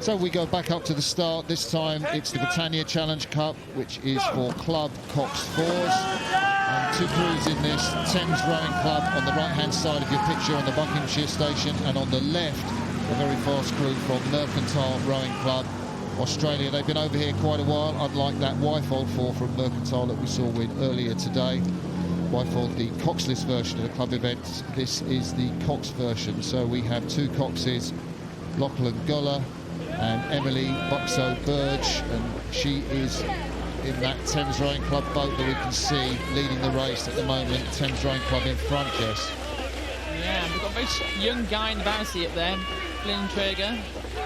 So we go back up to the start. This time it's the Britannia Challenge Cup, which is for club Cox 4s. And two crews in this: Thames Rowing Club on the right-hand side of your picture on the Buckinghamshire station, and on the left, a very fast crew from Mercantile Rowing Club, Australia. They've been over here quite a while, unlike that Wyfold 4 from Mercantile that we saw with earlier today. Wyfold, the Coxless version of the club event. This is the Cox version. So we have two Coxes, Lachlan Guller and Emily Buxo-Burge, and she is in that Thames Rowing Club boat that we can see leading the race at the moment. Thames Rowing Club in front, Jess. Yeah, we've got a very young guy in the bow seat up there, Flynn Traeger.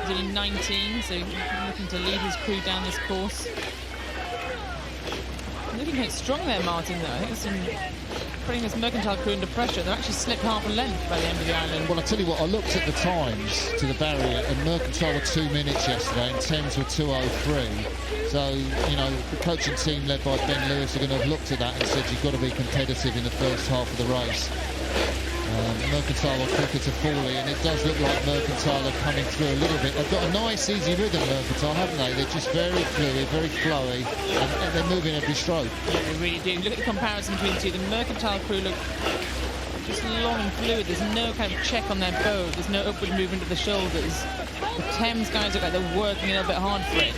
He's only 19, so looking to lead his crew down this course. Looking quite strong there, Martin, though. I think it's putting this Mercantile crew under pressure. They've actually slipped half a length by the end of the island. Well, I tell you what, I looked at the times to the barrier, and Mercantile were 2 minutes yesterday, and Thames were 2:03. So, you know, the coaching team led by Ben Lewis are going to have looked at that and said you've got to be competitive in the first half of the race. Mercantile are quicker to Fawley, and it does look like Mercantile are coming through a little bit. They've got a nice, easy rhythm, Mercantile, haven't they? They're just very fluid, very flowy, and they're moving every stroke. Yeah, they really do. Look at the comparison between the two. The Mercantile crew look just long and fluid. There's no kind of check on their boat. There's no upward movement of the shoulders. The Thames guys look like they're working a little bit hard for it.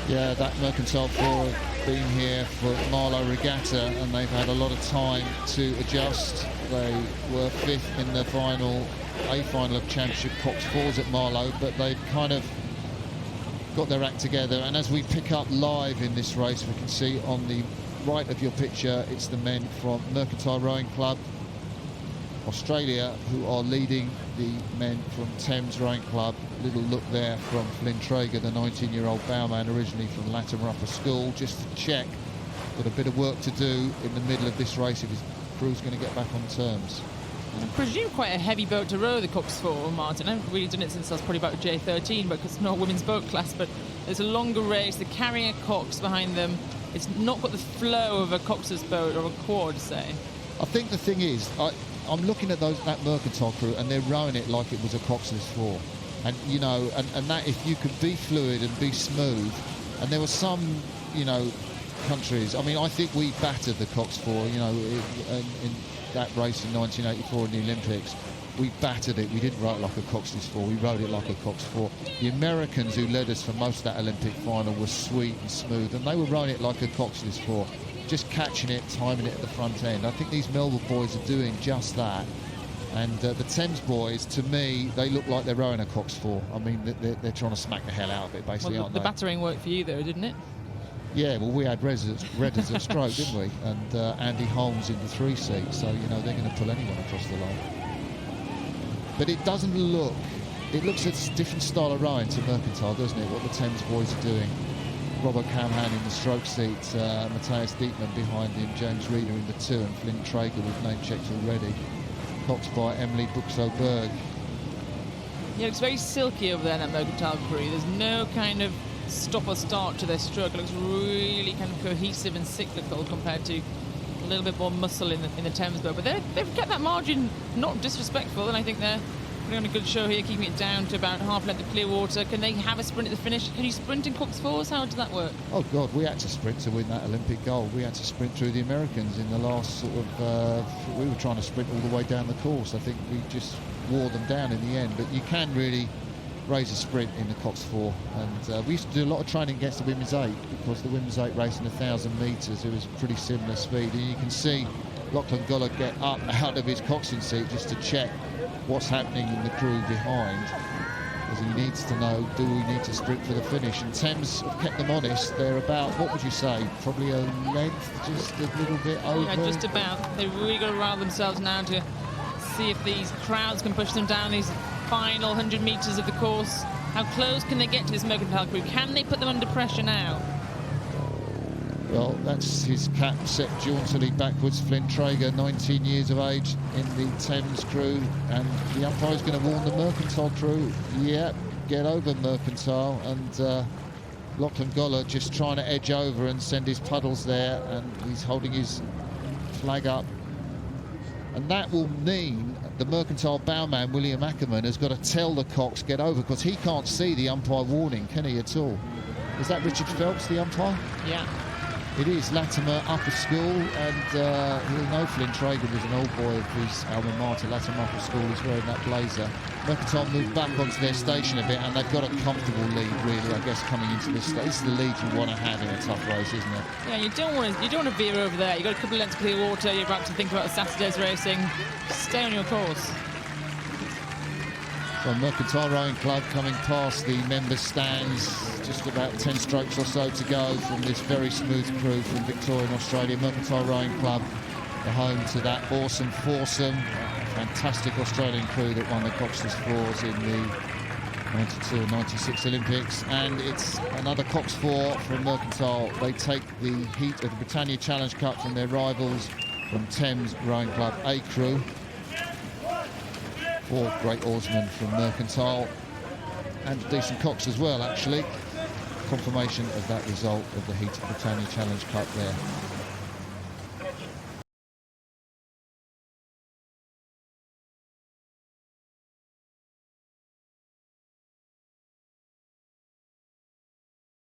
Yeah, that Mercantile 4 have been here for Marlow Regatta, and they've had a lot of time to adjust. They were 5th in the A-final of Championship Cox 4s at Marlow, but they've kind of got their act together. And as we pick up live in this race, we can see on the right of your picture, it's the men from Mercantile Rowing Club, Australia, who are leading the men from Thames Rowing Club. Little look there from Flynn Traeger, the 19-year-old bowman, originally from Latimer Upper School, just to check. Got a bit of work to do in the middle of this race if his crew's going to get back on terms. I presume quite a heavy boat to row, the Cox 4, Martin. I haven't really done it since I was probably about J13, because it's not a women's boat class, but it's a longer race. They're carrying a Cox behind them. It's not got the flow of a Cox's boat or a quad, say. I think the thing is, I'm looking at that Mercantile crew, and they're rowing it like it was a Coxless 4. And, you know, and that if you could be fluid and be smooth, and there were some, you know, countries, I mean, I think we battered the Cox 4, you know, in that race in 1984 in the Olympics. We battered it. We didn't row it like a Coxless 4. We rowed it like a Cox 4. The Americans who led us for most of that Olympic final were sweet and smooth, and they were rowing it like a Coxless 4, just catching it, timing it at the front end. I think these Melbourne boys are doing just that. And the Thames boys, to me, they look like they're rowing a Cox 4. I mean, they're trying to smack the hell out of it, basically, aren't they? The battering worked for you, though, didn't it? Yeah, well, we had Redders at stroke, didn't we? And Andy Holmes in the 3 seat, so, you know, they're going to pull anyone across the line. But it doesn't look... It looks a different style of rowing to Mercantile, doesn't it, what the Thames boys are doing? Rob O'Callaghan in the stroke seat, Matthias Diekman behind him, James Reeder in the 2, and Flynn Traeger with name checks already. Coxed by Emily Buxo-Burge. Yeah, it's very silky over there in that Mercantile crew. There's no kind of stop or start to their stroke. It looks really kind of cohesive and cyclical compared to a little bit more muscle in the Thames boat. But they've kept that margin not disrespectful, and I think they're putting on a good show here, keeping it down to about half length of clear water. Can they have a sprint at the finish? Can you sprint in Cox 4s? How does that work? Oh, God, we had to sprint to win that Olympic gold. We had to sprint through the Americans in the last sort of... we were trying to sprint all the way down the course. I think we just wore them down in the end. But you can really raise a sprint in the Cox 4. And we used to do a lot of training against the Women's 8, because the Women's 8 race in 1,000 metres, it was pretty similar speed. And you can see Lachlan Guller get up out of his coxswain seat just to check what's happening in the crew behind, because he needs to know, do we need to sprint for the finish? And Thames have kept them honest. They're about, what would you say, probably a length, just a little bit over? Yeah, just about. They've really got to rile themselves now to see if these crowds can push them down these final 100 metres of the course. How close can they get to this Mercantile crew? Can they put them under pressure now? Well, that's his cap set jauntily backwards. Flynn Traeger, 19 years of age, in the Thames crew, and the umpire's going to warn the Mercantile crew, yeah, get over Mercantile. And Lachlan Guller just trying to edge over and send his puddles there, and he's holding his flag up. And that will mean the Mercantile bowman, William Ackerman, has got to tell the cocks get over, because he can't see the umpire warning, can he, at all? Is that Richard Phelps, the umpire? Yeah. It is Latimer Upper School, and he'll know Flynn Traeger was an old boy of his alma mater, Latimer Upper School. He's wearing that blazer. Mercantile moved back onto their station a bit, and they've got a comfortable lead, really, I guess, coming into this stage. This is the lead you want to have in a tough race, isn't it? Yeah, you don't want to veer over there. You've got a couple of lengths of clear water. You're about to think about Saturday's racing. Stay on your course. So Mercantile Rowing Club coming past the members' stands, just about 10 strokes or so to go from this very smooth crew from Victoria, Australia. Mercantile Rowing Club, the home to that awesome foursome, fantastic Australian crew that won the Cox's Fours in the 92 and 96 Olympics. And it's another Cox Four from Mercantile. They take the heat of the Britannia Challenge Cup from their rivals from Thames Rowing Club A crew. 4 great oarsmen from Mercantile, and decent cocks as well, actually. Confirmation of that result of the heat of the Britannia Challenge Cup there.